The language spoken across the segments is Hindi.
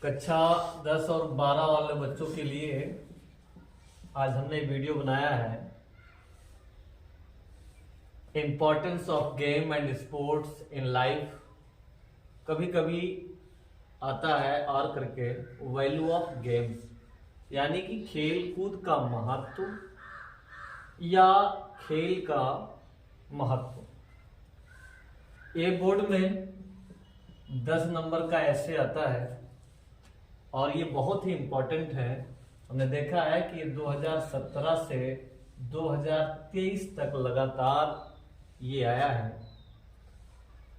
कक्षा 10 और 12 वाले बच्चों के लिए आज हमने वीडियो बनाया है importance of game and sports in life. कभी कभी आता है और करके वैल्यू ऑफ गेम्स, यानी कि खेल कूद का महत्व या खेल का महत्व। ये बोर्ड में 10 नंबर का ऐसे आता है और ये बहुत ही इम्पोर्टेंट है। हमने देखा है कि 2017 से 2023 तक लगातार ये आया है।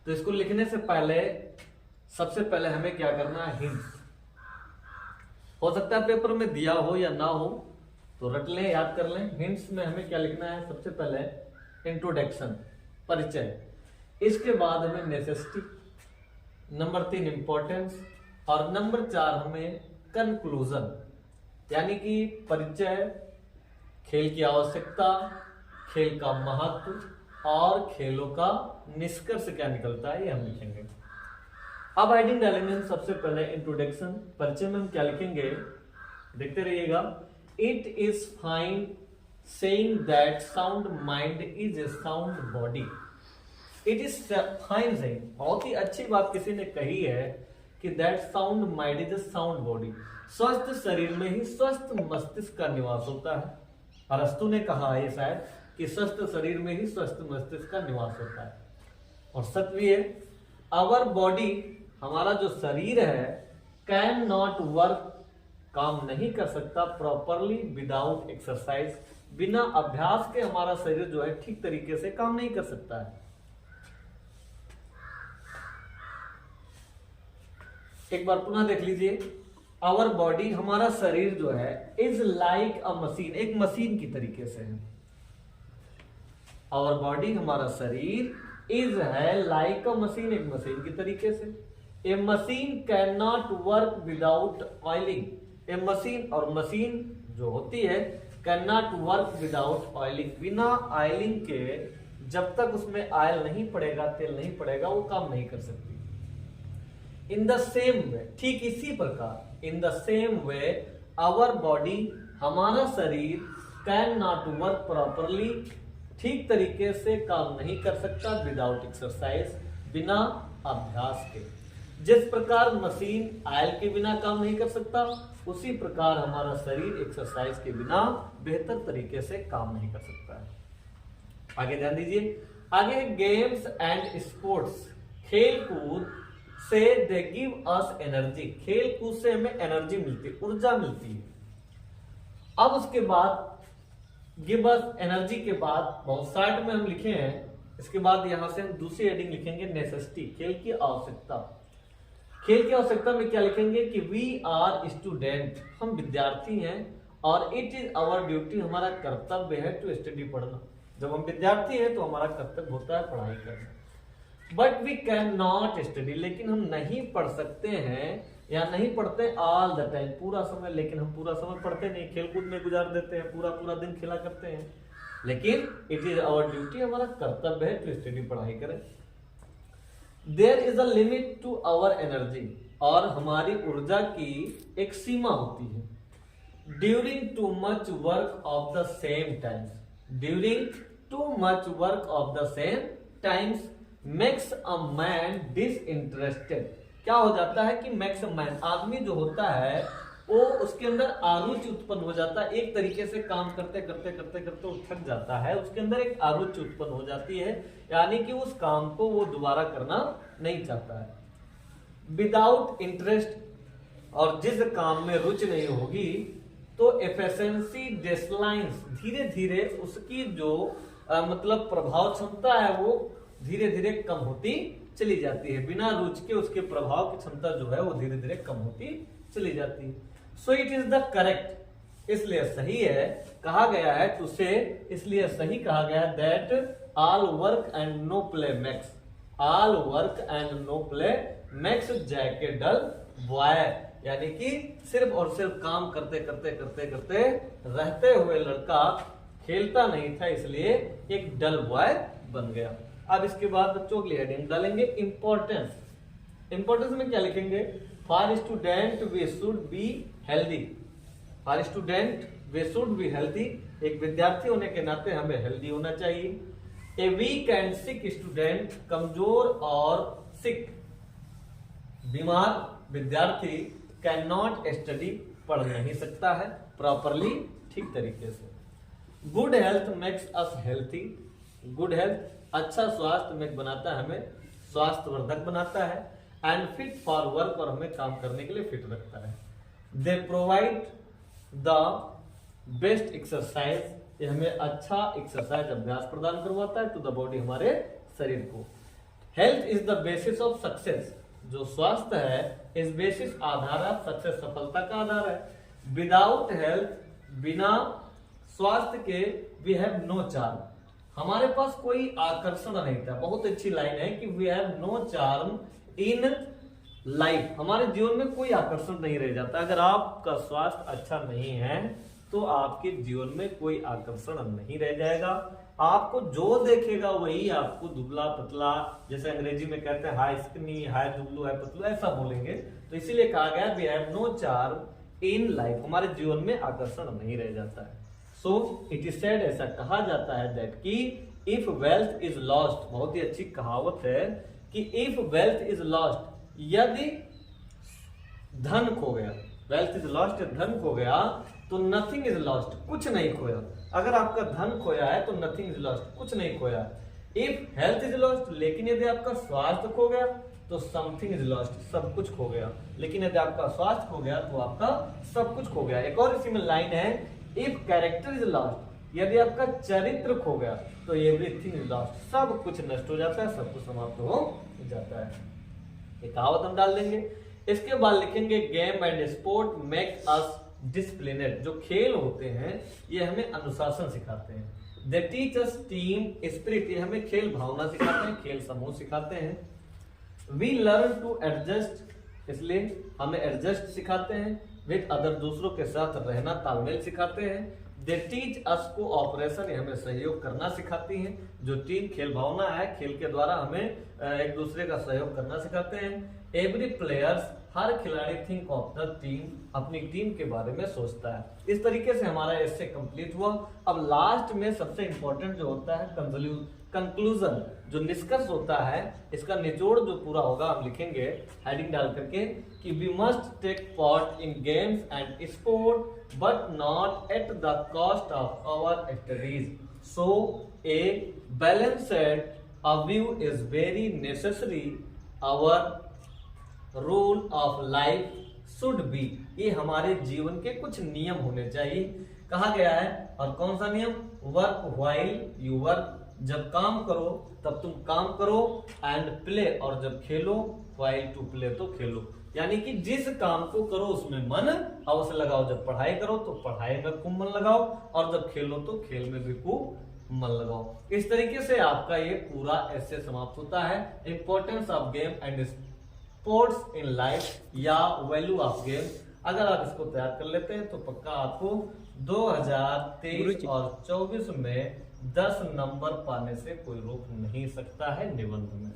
तो इसको लिखने से पहले सबसे पहले हमें क्या करना है, हिंट्स। हो सकता है पेपर में दिया हो या ना हो, तो रट लें, याद कर लें। हिंट्स में हमें क्या लिखना है, सबसे पहले इंट्रोडक्शन, परिचय, इसके बाद हमें नेसेसिटी, नंबर 3 इंपॉर्टेंस और नंबर 4 हमें कंक्लूजन, यानी कि परिचय, खेल की आवश्यकता, खेल का महत्व और खेलों का निष्कर्ष क्या निकलता है, ये हम लिखेंगे। अब हेडिंग डालेंगे हम सबसे पहले इंट्रोडक्शन। परिचय में हम क्या लिखेंगे, देखते रहिएगा। It is fine saying that sound mind is a sound body. It is fine saying, बहुत ही अच्छी बात किसी ने कही है कि that sound mind is a sound body. स्वस्थ शरीर में ही स्वस्थ मस्तिष्क का निवास होता है। अरस्तु ने कहा है शायद कि स्वस्थ शरीर में ही स्वस्थ मस्तिष्क का निवास होता है, और सत्य भी है। आवर बॉडी, हमारा जो शरीर है, कैन नॉट वर्क, काम नहीं कर सकता प्रॉपरली विदाउट एक्सरसाइज। बिना अभ्यास के हमारा शरीर जो है ठीक तरीके से काम नहीं कर सकता है। एक बार पुनः देख लीजिए। आवर बॉडी, हमारा शरीर जो है, इज लाइक अ मशीन, एक मशीन की तरीके से है। आवर बॉडी, हमारा शरीर, इज है लाइक अ मशीन, एक मशीन की तरीके से। A machine can not work without oiling. A machine, और मशीन जो होती है, can not work without oiling, बिना ऑयलिंग के, जब तक उसमें ऑयल नहीं पड़ेगा, तेल नहीं पड़ेगा, वो काम नहीं कर सकती। इन द सेम वे, ठीक इसी प्रकार, in the same way our body, हमारा शरीर, कैन नॉट वर्क प्रॉपरली, ठीक तरीके से काम नहीं कर सकता विदाउट एक्सरसाइज, बिना अभ्यास के। जिस प्रकार मशीन ऑयल के बिना काम नहीं कर सकता, उसी प्रकार हमारा शरीर एक्सरसाइज के बिना बेहतर तरीके से काम नहीं कर सकता है। आगे ध्यान दीजिए। आगे गेम्स एंड स्पोर्ट्स, खेल कूद से दे गिव अस एनर्जी, खेल कूद से हमें एनर्जी मिलती है, ऊर्जा मिलती है। अब उसके बाद गिव अस एनर्जी के बाद बहुत शार्ट में हम लिखे हैं, इसके बाद यहां से हम दूसरी हेडिंग लिखेंगे नेसेसिटी, खेल की आवश्यकता। खेल की आवश्यकता में क्या लिखेंगे कि वी आर स्टूडेंट, हम विद्यार्थी हैं, और इट इज आवर ड्यूटी, हमारा कर्तव्य है टू स्टडी, पढ़ना। जब हम विद्यार्थी हैं तो हमारा कर्तव्य होता है पढ़ाई करना। But we can not study, लेकिन हम नहीं पढ़ सकते हैं या नहीं पढ़ते ऑल द टाइम, पूरा समय। लेकिन हम पूरा समय पढ़ते नहीं, खेलकूद में गुजार देते हैं, पूरा पूरा दिन खेला करते हैं। लेकिन इट इज आवर ड्यूटी, हमारा कर्तव्य है टू स्टडी, पढ़ाई करें। There is a limit to our energy, और हमारी ऊर्जा की एक सीमा होती है। During too much work of the same times, during too much work of the same times makes a man disinterested. क्या हो जाता है कि मेक्स अ मैन, आदमी जो होता है वो, उसके अंदर आरुचि उत्पन्न हो जाता है। एक तरीके से काम करते करते करते करते वो थक जाता है, उसके अंदर एक आरुचि उत्पन्न हो जाती है, यानी कि उस काम को वो दोबारा करना नहीं चाहता है। विदाउट इंटरेस्ट, और जिस काम में रुचि नहीं होगी तो एफिशिएंसी डिक्लाइंस, धीरे धीरे उसकी जो मतलब प्रभाव क्षमता है वो धीरे धीरे कम होती चली जाती है। बिना रुचि के उसके प्रभाव की क्षमता जो है वो धीरे धीरे कम होती चली जाती है। So it is the correct, इसलिए सही है, कहा गया है टू से, इसलिए सही कहा गया that all work and no play makes, all work and no play makes Jack a dull boy, यानी कि सिर्फ और सिर्फ काम करते करते करते करते रहते हुए लड़का खेलता नहीं था, इसलिए एक डल बॉय बन गया। अब इसके बाद बच्चों के लिए हेडिंग डालेंगे इंपॉर्टेंस। इंपॉर्टेंस में क्या लिखेंगे, for student we should be healthy. For student we should be healthy, एक विद्यार्थी होने के नाते हमें हेल्दी होना चाहिए। A weak and sick student, कमजोर और सिक बीमार विद्यार्थी कैन नॉट स्टडी, पढ़ नहीं सकता है प्रॉपरली, ठीक तरीके से। Good health makes us healthy, good health अच्छा स्वास्थ्य में बनाता है, हमें स्वास्थ्यवर्धक बनाता है। एंड फिट फॉर वर्क, और हमें काम करने के लिए फिट रखता है। They provide the best exercise, ये हमें अच्छा एक्सरसाइज अभ्यास प्रदान करवाता है टू द बॉडी, हमारे शरीर को। Health is the basis of success, जो स्वास्थ्य है इस बेसिस आधार है, सक्सेस सफलता का आधार है। विदाउट हेल्थ, बिना स्वास्थ्य के, वी हैव नो चार्म, हमारे पास कोई आकर्षण नहीं था। बहुत अच्छी लाइन है कि we have no charm in life, हमारे जीवन में कोई आकर्षण नहीं रह जाता। अगर आपका स्वास्थ्य अच्छा नहीं है तो आपके जीवन में कोई आकर्षण नहीं रह जाएगा। आपको जो देखेगा वही आपको दुबला पतला, जैसे अंग्रेजी में कहते हैं हाई स्किनी, हाई दुबलू, हाई पतलू, ऐसा बोलेंगे। तो इसीलिए कहा गया we have no charm in life, हमारे जीवन में आकर्षण नहीं रह जाता है। सो इट इज सेड, ऐसा कहा जाता है दैट कि इफ वेल्थ इज लॉस्ट, बहुत ही अच्छी कहावत है कि इफ वेल्थ इज लॉस्ट, यदि धन खो गया, वेल्थ इज लॉस्ट, धन खो गया, तो नथिंग इज लॉस्ट, कुछ नहीं खोया। अगर आपका धन खोया है तो नथिंग इज लॉस्ट, कुछ नहीं खोया। इफ हेल्थ इज लॉस्ट, लेकिन यदि आपका स्वास्थ्य खो गया तो समथिंग इज लॉस्ट, सब कुछ खो गया। लेकिन यदि आपका स्वास्थ्य खो गया तो आपका सब कुछ खो गया। एक और इसी में लाइन है, इफ कैरेक्टर इज लॉस्ट, यदि आपका चरित्र खो गया तो एवरीथिंग इज लॉस्ट, सब कुछ नष्ट हो जाता है, सब कुछ समाप्त हो जाता है। ये कहावत हम डाल देंगे। इसके बाद लिखेंगे game and sport make us disciplined, जो खेल होते हैं ये हमें अनुशासन सिखाते हैं। They teach us team spirit, ये हमें खेल भावना सिखाते हैं, खेल समूह सिखाते हैं। वी लर्न टू एडजस्ट, इसलिए हमें एडजस्ट सिखाते हैं। विद अदर, दूसरों के साथ रहना, तालमेल सिखाते हैं। दे टीच अस कोऑपरेशन, ये हमें सहयोग करना सिखाती हैं। जो टीम खेल भावना है, खेल के द्वारा हमें एक दूसरे का सहयोग करना सिखाते हैं। एवरी प्लेयर्स, हर खिलाड़ी थिंक ऑफ द टीम, अपनी टीम के बारे में सोचता है। इस तरीके से हमारा ऐसे कंप्लीट हुआ। अब लास्ट में सबसे इंपॉर्टेंट जो होता है कंक्लूजन, जो निष्कर्ष होता है, इसका निचोड़ जो पूरा होगा हम लिखेंगे हेडिंग डाल करके कि we must take part in games and sport but not at the cost of our studies. So a balanced view is very necessary, our rule of life should be, ये हमारे जीवन के कुछ नियम होने चाहिए। कहा गया है, और कौन सा नियम? वर्क व्हाइल यू वर्क, जब काम करो तब तुम काम करो, एंड प्ले, और जब खेलो, व्हाइल टू प्ले, तो खेलो। यानी कि जिस काम को करो उसमें मन अवश्य लगाओ। जब पढ़ाई करो तो पढ़ाई में खूब मन लगाओ, और जब खेलो तो खेल में भी खूब मन लगाओ। इस तरीके से आपका ये पूरा ऐसे समाप्त होता है। Importance of game and sports in life या वैल्यू ऑफ गेम। अगर आप इसको तैयार कर लेते हैं तो पक्का आपको 2023 और 24 में 10 नंबर पाने से कोई रोक नहीं सकता है निबंध में।